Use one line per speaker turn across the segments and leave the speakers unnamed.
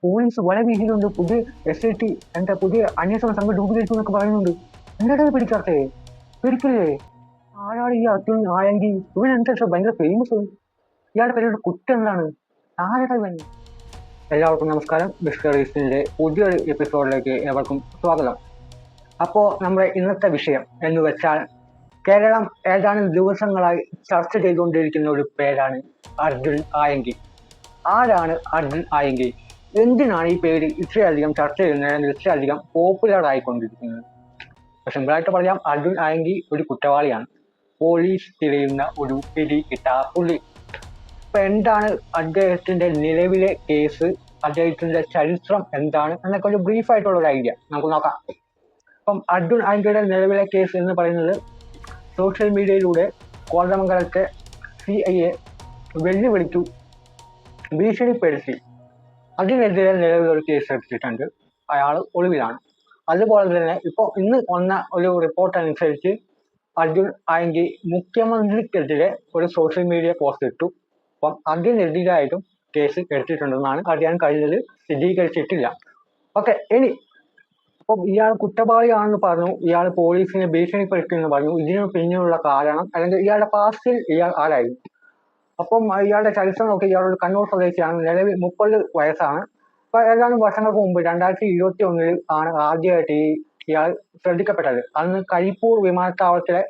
Police വല വീശിയിട്ടുണ്ട്, പുതിയ SIT എന്താ പുതിയ അന്വേഷണ സംഘം രൂപീകരിച്ചു എന്നൊക്കെ പറയുന്നുണ്ട്. എന്താ പിടിക്കാത്തേ? പിടിക്കില്ലേ? ആരാണ് ഈ അർജുൻ ആയെങ്കിൽ? ഇവൻ എന്താ ഭയങ്കര ഫേമസ്? ഇയാളുടെ പേരുടെ കുറ്റം എന്താണ്? ആരുടെ ഇവൻ? എല്ലാവർക്കും നമസ്കാരം. മിസ്റ്ററീസിന്റെ പുതിയൊരു എപ്പിസോഡിലേക്ക് ഏവർക്കും സ്വാഗതം. അപ്പോൾ നമ്മുടെ ഇന്നത്തെ വിഷയം എന്ന് വെച്ചാൽ, കേരളം ഏതാനും ദിവസങ്ങളായി ചർച്ച ചെയ്തുകൊണ്ടിരിക്കുന്ന ഒരു പേരാണ് അർജുൻ ആയങ്കി. ആരാണ് അർജുൻ ആയങ്കി? എന്തിനാണ് ഈ പേര് ഇത്രയധികം ചർച്ച ചെയ്യുന്നത്, ഇത്രയധികം പോപ്പുലർ ആയിക്കൊണ്ടിരിക്കുന്നത്? സിമ്പിളായിട്ട് പറയാം, അർജുൻ ആയങ്കി ഒരു കുറ്റവാളിയാണ്. പോലീസ് തിരയുന്ന ഒരു പിടികിട്ടാപ്പുള്ളി. ഇപ്പൊ എന്താണ് അദ്ദേഹത്തിന്റെ നിലവിലെ കേസ്, അദ്ദേഹത്തിന്റെ ചരിത്രം എന്താണ് എന്നൊക്കെ ഒരു ബ്രീഫായിട്ടുള്ള ഒരു ഐഡിയ നമുക്ക് നോക്കാം. അപ്പം അർജുൻ ആയങ്കിയുടെ നിലവിലെ കേസ് എന്ന് പറയുന്നത്, സോഷ്യൽ മീഡിയയിലൂടെ കോതമംഗലത്തെ CIയെ വെല്ലുവിളിച്ചു, ഭീഷണിപ്പെടുത്തി. അതിനെതിരെ നിലവിലൊരു കേസ് എടുത്തിട്ടുണ്ട്. അയാൾ ഒളിവിലാണ്. അതുപോലെ തന്നെ ഇന്ന് വന്ന ഒരു റിപ്പോർട്ട് അനുസരിച്ച് അർജുൻ ആയങ്കി മുഖ്യമന്ത്രിക്കെതിരെ ഒരു സോഷ്യൽ മീഡിയ പോസ്റ്റ് ഇട്ടു. അപ്പം അതിനെതിരായിട്ടും കേസ് എടുത്തിട്ടുണ്ടെന്നാണ് അറിയാൻ കഴിഞ്ഞത്. സ്ഥിരീകരിച്ചിട്ടില്ല. ഓക്കെ, ഇനി അപ്പം ഇയാൾ കുറ്റവാളിയാണെന്ന് പറഞ്ഞു, ഇയാൾ പോലീസിനെ ഭീഷണിപ്പെടുത്തിയെന്ന് പറഞ്ഞു. ഇതിനു പിന്നിലുള്ള കാരണം അല്ലെങ്കിൽ ഇയാളുടെ പാസ്റ്റിൽ ഇയാൾ ആരായിരുന്നു? അപ്പം ഇയാളുടെ ചരിത്രം നോക്കി, ഇയാളൊരു കണ്ണൂർ സ്വദേശിയാണ്. നിലവിൽ 30 വയസ്സാണ്. ഇപ്പൊ ഏതാനും വർഷങ്ങൾക്ക് മുമ്പ് 2021 ആണ് ആദ്യമായിട്ട് ഇയാൾ ശ്രദ്ധിക്കപ്പെട്ടത്. അന്ന് കരിപ്പൂർ വിമാനത്താവളത്തിലെ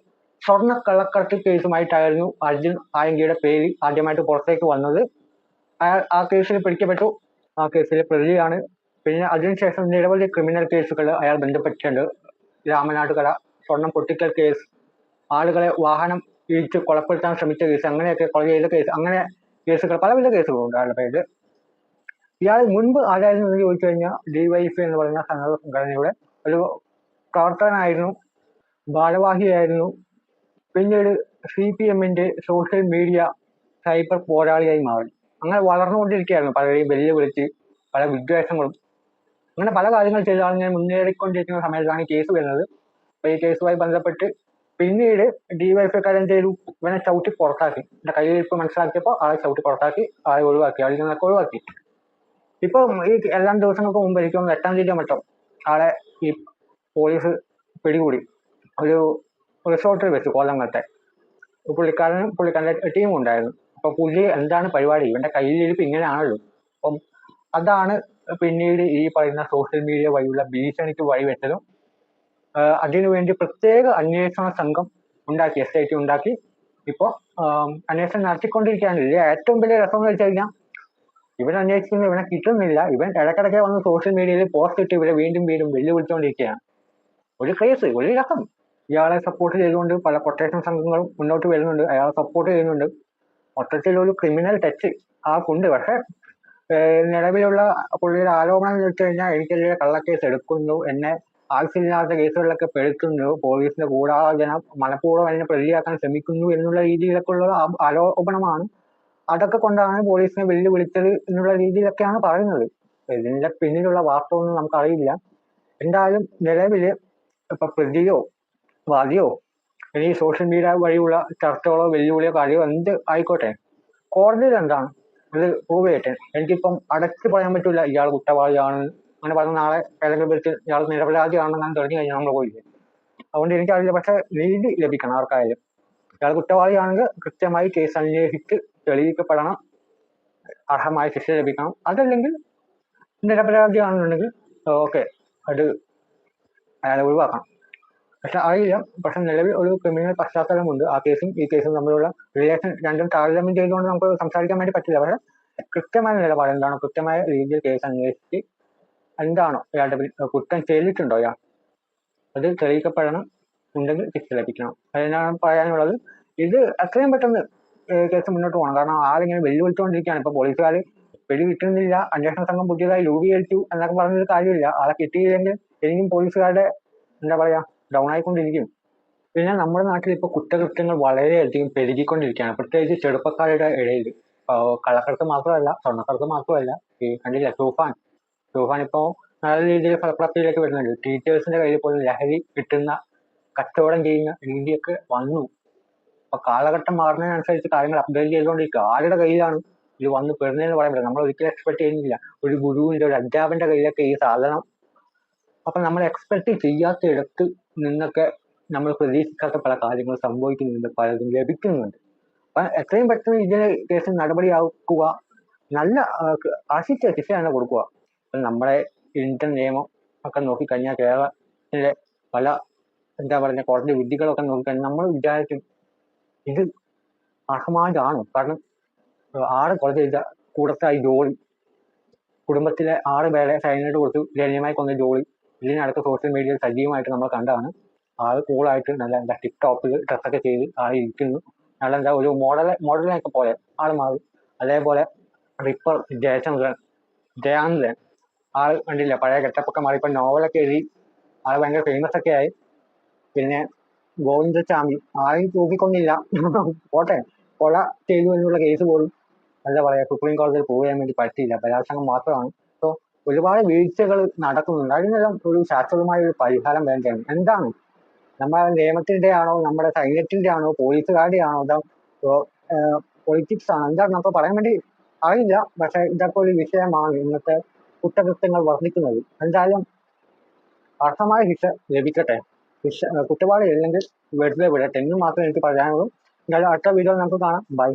സ്വർണ്ണ കള്ളക്കടത്ത് കേസുമായിട്ടായിരുന്നു അർജുൻ ആയങ്കിയുടെ പേര് ആദ്യമായിട്ട് പുറത്തേക്ക് വന്നത്. അയാൾ ആ കേസിൽ പിടിക്കപ്പെട്ടു. ആ കേസിലെ പ്രതിയാണ്. പിന്നെ അതിനുശേഷം നിരവധി ക്രിമിനൽ കേസുകൾ അയാൾ ബന്ധപ്പെട്ടിട്ടുണ്ട്. രാമനാട്ടുകര സ്വർണം പൊട്ടിക്കൽ കേസ്, ആളുകളെ വാഹനം ഇടിച്ച് കൊലപ്പെടുത്താൻ ശ്രമിച്ച കേസ്, അങ്ങനെയൊക്കെ കൊല ചെയ്ത കേസ്, അങ്ങനെ കേസുകൾ, പലവിധ കേസുകളുണ്ട് അയാളുടെ പേരിൽ. ഇയാൾ മുൻപ് ആരായിരുന്നു എന്ന് ചോദിച്ചു കഴിഞ്ഞാൽ, DYFI എന്ന് പറയുന്ന സന്നദ്ധ സംഘടനയുടെ ഒരു പ്രവർത്തകനായിരുന്നു, ഭാരവാഹിയായിരുന്നു. പിന്നീട് CPMന്റെ സോഷ്യൽ മീഡിയ സൈബർ പോരാളിയായി മാറി. അങ്ങനെ വളർന്നുകൊണ്ടിരിക്കുകയായിരുന്നു. പലരെയും വെല്ലുവിളിച്ച് പല വിദ്വേഷങ്ങളും അങ്ങനെ പല കാര്യങ്ങൾ ചെയ്ത് ആളിങ്ങനെ മുന്നേറിക്കൊണ്ടിരിക്കുന്ന സമയത്താണ് കേസ് വരുന്നത്. അപ്പൊ ഈ കേസുമായി ബന്ധപ്പെട്ട് പിന്നീട് DYFIക്കാരൻ ചെയ്തു, ഇവനെ ചവിട്ടി പുറത്താക്കി. എന്റെ കയ്യിലിരിപ്പ് മനസ്സിലാക്കിയപ്പോൾ ആളെ ചവിട്ടി പുറത്താക്കി, ആളെ ഒഴിവാക്കി, ആളിൽ നിന്നൊക്കെ ഒഴിവാക്കി. ഇപ്പൊ ഈ എല്ലാ ദിവസങ്ങൾക്ക് മുമ്പ്, എനിക്ക് 8-ാം തീയതി മറ്റോ ആളെ ഈ പോലീസ് പിടികൂടി. ഒരു റിസോർട്ടിൽ വെച്ച് കോതമംഗലത്തെ. പുള്ളിക്കാരൻ്റെ ടീം ഉണ്ടായിരുന്നു. അപ്പൊ പുള്ളി എന്താണ് പരിപാടി, ഇവന്റെ കയ്യിലിരിപ്പ് ഇങ്ങനെയാണല്ലോ. അപ്പം അതാണ് പിന്നീട് ഈ പറയുന്ന സോഷ്യൽ മീഡിയ വഴിയുള്ള ഭീഷണിക്ക് വഴിവെച്ചതും. അതിനുവേണ്ടി പ്രത്യേക അന്വേഷണ സംഘം ഉണ്ടാക്കി, SIT ഉണ്ടാക്കി. ഇപ്പൊ അന്വേഷണം നടത്തിക്കൊണ്ടിരിക്കുകയാണ്. ഇതിൽ ഏറ്റവും വലിയ രസം എന്ന് വെച്ച് കഴിഞ്ഞാൽ, ഇവൻ അന്വേഷിക്കുന്ന ഇവനെ കിട്ടുന്നില്ല. ഇവൻ ഇടയ്ക്കിടയ്ക്ക് വന്ന് സോഷ്യൽ മീഡിയയിൽ പോസ്റ്റ് ഇട്ട് ഇവരെ വീണ്ടും വീണ്ടും വെല്ലുവിളിച്ചുകൊണ്ടിരിക്കുകയാണ്. ഒരു കേസ്, ഒരു രസം. ഇയാളെ സപ്പോർട്ട് ചെയ്തുകൊണ്ട് പല പ്രൊട്ടക്ഷൻ സംഘങ്ങളും മുന്നോട്ട് വരുന്നുണ്ട്, അയാളെ സപ്പോർട്ട് ചെയ്യുന്നുണ്ട്. മൊത്തത്തിലൊരു ക്രിമിനൽ ടച്ച് ആക്കുണ്ട്. പക്ഷെ നിലവിലുള്ള പുള്ളിയുടെ ആരോപണം എന്ന് വെച്ച് കഴിഞ്ഞാൽ, എനിക്കെതിരെ കള്ളക്കേസ് എടുക്കുന്നു, എന്നെ ആവശ്യമില്ലാത്ത കേസുകളിലൊക്കെ പെടുത്തുന്നു, പോലീസിന്റെ ഗൂഢാലോചന, മനഃപൂർവ്വം അതിനെ പ്രതിയാക്കാൻ ശ്രമിക്കുന്നു എന്നുള്ള രീതിയിലൊക്കെ ഉള്ള ആരോപണമാണ്. അതൊക്കെ കൊണ്ടാണ് പോലീസിനെ വെല്ലുവിളിച്ചത് എന്നുള്ള രീതിയിലൊക്കെയാണ് പറയുന്നത്. ഇതിന്റെ പിന്നിലുള്ള വാസ്തവമൊന്നും നമുക്കറിയില്ല. എന്തായാലും നിലവില് ഇപ്പൊ പ്രതിയോ വാദിയോ ഇനി സോഷ്യൽ മീഡിയ വഴിയുള്ള ചർച്ചകളോ വെല്ലുവിളിയോ കാര്യമോ എന്ത് ആയിക്കോട്ടെ, കോടതിയിൽ എന്താണ് ഇത് പ്രൂവ് ചെയ്യട്ടെ. എനിക്കിപ്പം അടച്ചു പറയാൻ പറ്റില്ല ഇയാൾ കുറ്റവാളിയാണ്. അങ്ങനെ പറഞ്ഞ നാളെ ഏതെങ്കിലും വിളിച്ച് ഇയാൾ നിരപരാധിയാണെന്ന് ഞാൻ തെളിഞ്ഞു കഴിഞ്ഞാൽ നമ്മൾ പോയില്ലേ. അതുകൊണ്ട് എനിക്കറിയില്ല. പക്ഷെ നീതി ലഭിക്കണം ആർക്കായാലും. ഇയാൾ കുറ്റവാളിയാണെങ്കിൽ കൃത്യമായി കേസ് അന്വേഷിച്ച് തെളിയിക്കപ്പെടണം, അർഹമായ ശിക്ഷ ലഭിക്കണം. അതല്ലെങ്കിൽ നിരപരാധിയാണെന്നുണ്ടെങ്കിൽ ഓക്കെ, അത് അയാളെ ഒഴിവാക്കണം. പക്ഷെ അറിയില്ല. പക്ഷെ നിലവിൽ ഒരു ക്രിമിനൽ പശ്ചാത്തലമുണ്ട്. ആ കേസും ഈ കേസും തമ്മിലുള്ള റിലേഷൻ രണ്ടും താരതമ്യം ചെയ്തുകൊണ്ട് നമുക്ക് സംസാരിക്കാൻ വേണ്ടി പറ്റില്ല. പക്ഷെ കൃത്യമായ നിലപാട് എന്താണ്, കൃത്യമായ രീതിയിൽ കേസ് അന്വേഷിച്ച് എന്താണോ ഇയാളുടെ കുറ്റം ചെയ്തിട്ടുണ്ടോ ഇയാൾ, അത് തെളിയിക്കപ്പെടണം, ഉണ്ടെങ്കിൽ ശിക്ഷ ലഭിക്കണം. അതിനാണ് പറയാനുള്ളത്. ഇത് എത്രയും പെട്ടെന്ന് കേസ് മുന്നോട്ട് പോകണം. കാരണം ആളിങ്ങനെ വെല്ലുവിളിച്ചുകൊണ്ടിരിക്കുകയാണ്. ഇപ്പൊ പോലീസുകാർ പിടി കിട്ടുന്നില്ല, അന്വേഷണ സംഘം പുതിയതായി രൂപീകരിച്ചു എന്നൊക്കെ പറഞ്ഞൊരു കാര്യമില്ല. ആളെ കിട്ടിയില്ലെങ്കിൽ ഇനിയും പോലീസുകാരുടെ എന്താ പറയാ ഡൗൺ ആയിക്കൊണ്ടിരിക്കും. പിന്നെ നമ്മുടെ നാട്ടിൽ ഇപ്പൊ കുറ്റകൃത്യങ്ങൾ വളരെയധികം പെരുകിക്കൊണ്ടിരിക്കുകയാണ്, പ്രത്യേകിച്ച് ചെറുപ്പക്കാരുടെ ഇടയിൽ. കള്ളക്കടത്ത് മാത്രമല്ല, സ്വർണ്ണക്കടത്ത് മാത്രമല്ല, ഈ കണ്ടില്ല തൂഫാൻ ഇപ്പോ നല്ല രീതിയിൽ ഫലപ്രാപ്തിയിലേക്ക് വരുന്നുണ്ട്. ടീച്ചേഴ്സിന്റെ കയ്യിൽ പോലും ലഹരി കിട്ടുന്ന, കച്ചവടം ചെയ്യുന്ന രീതിയൊക്കെ വന്നു. അപ്പൊ കാലഘട്ടം മാറുന്നതിനനുസരിച്ച് കാര്യങ്ങൾ അപ്ഡേറ്റ് ചെയ്തുകൊണ്ടിരിക്കുക. ആരുടെ കയ്യിലാണ് ഇത് വന്ന് പെടുന്നതെന്ന് പറയാൻ പറ്റില്ല. നമ്മൾ ഒരിക്കലും എക്സ്പെക്ട് ചെയ്യുന്നില്ല ഒരു ഗുരുവിന്റെ ഒരു അധ്യാപന്റെ കയ്യിലൊക്കെ ഈ സാധനം. അപ്പൊ നമ്മൾ എക്സ്പെക്ട് ചെയ്യാത്ത ഇടത്ത് നിന്നൊക്കെ നമ്മൾ പ്രതീക്ഷിക്കാത്ത പല കാര്യങ്ങളും സംഭവിക്കുന്നുണ്ട്, പലതും ലഭിക്കുന്നുണ്ട്. അപ്പൊ എത്രയും പെട്ടെന്ന് ഇതിന് കേസ് നടപടിയാക്കുക, നല്ല ആശിച്ച ശിക്ഷ തന്നെ കൊടുക്കുക. നമ്മുടെ ഇന്ത്യൻ നിയമം ഒക്കെ നോക്കിക്കഴിഞ്ഞാൽ കേരളത്തിലെ പല എന്താ പറയുക കോടതി വിധികളൊക്കെ നോക്കിക്കഴിഞ്ഞാൽ നമ്മൾ വിചാരിക്കും ഇത് അർഹമായതാണോ. കാരണം 6 കൊല ചെയ്ത കൂടത്തായി ജോളി, കുടുംബത്തിലെ 6 പേരെ സൈനൈഡ് കൊടുത്തു ദയനീയമായി കൊന്ന ജോളി ഇതിനടുത്ത് സോഷ്യൽ മീഡിയയിൽ സജീവമായിട്ട് നമ്മൾ കണ്ടതാണ്. ആള് കൂളായിട്ട് നല്ല എന്താ ടിപ് ടോപ്പിൽ ഡ്രസ്സൊക്കെ ചെയ്ത് ആൾ ഇരിക്കുന്നു. നല്ല എന്താ ഒരു മോഡലിനൊക്കെ പോലെ ആൾ മാറി. അതേപോലെ റിപ്പർ ജയാനന്ദൻ ആൾ കണ്ടില്ല, പഴയ കെട്ടപ്പൊക്കെ മാറി ഇപ്പൊ നോവലൊക്കെ എഴുതി ആൾ ഭയങ്കര ഫേമസ് ഒക്കെ ആയി. പിന്നെ ഗോവിന്ദസ്വാമി ആരെയും തൂക്കിക്കൊന്നില്ല പോട്ടെ, കൊല ചെയ്തു എന്നുള്ള കേസ് പോലും എന്താ പറയാ സുപ്രീം കോടതിയിൽ പോകാൻ വേണ്ടി പറ്റിയില്ല, ബലാത്സംഗം മാത്രമാണ്. സോ ഒരുപാട് വീഴ്ചകൾ നടക്കുന്നുണ്ട്. അതിനെല്ലാം ഒരു ശാശ്വതമായ ഒരു പരിഹാരം വേണ്ടതാണ്. എന്താണ് നമ്മുടെ നിയമത്തിന്റെ ആണോ, നമ്മുടെ സൈന്യത്തിന്റെ ആണോ, പോലീസുകാരുടെ ആണോ, അതോ പൊളിറ്റിക്സ് ആണോ, എന്താണ് നമുക്ക് പറയാൻ വേണ്ടി അറിയില്ല. പക്ഷെ ഇതൊക്കെ ഒരു വിഷയമാണ് ഇന്നത്തെ കുറ്റകൃത്യങ്ങൾ വർദ്ധിക്കുന്നത്. എന്തായാലും അർഹമായ ശിക്ഷ ലഭിക്കട്ടെ. കുറ്റവാളി അല്ലെങ്കിൽ വെറുതെ വിടട്ടെ എന്ന് മാത്രമേ എനിക്ക് പറയാനുള്ളൂ. എന്തായാലും അടുത്ത വീഡിയോയിൽ നമുക്ക് കാണാം. ബൈ.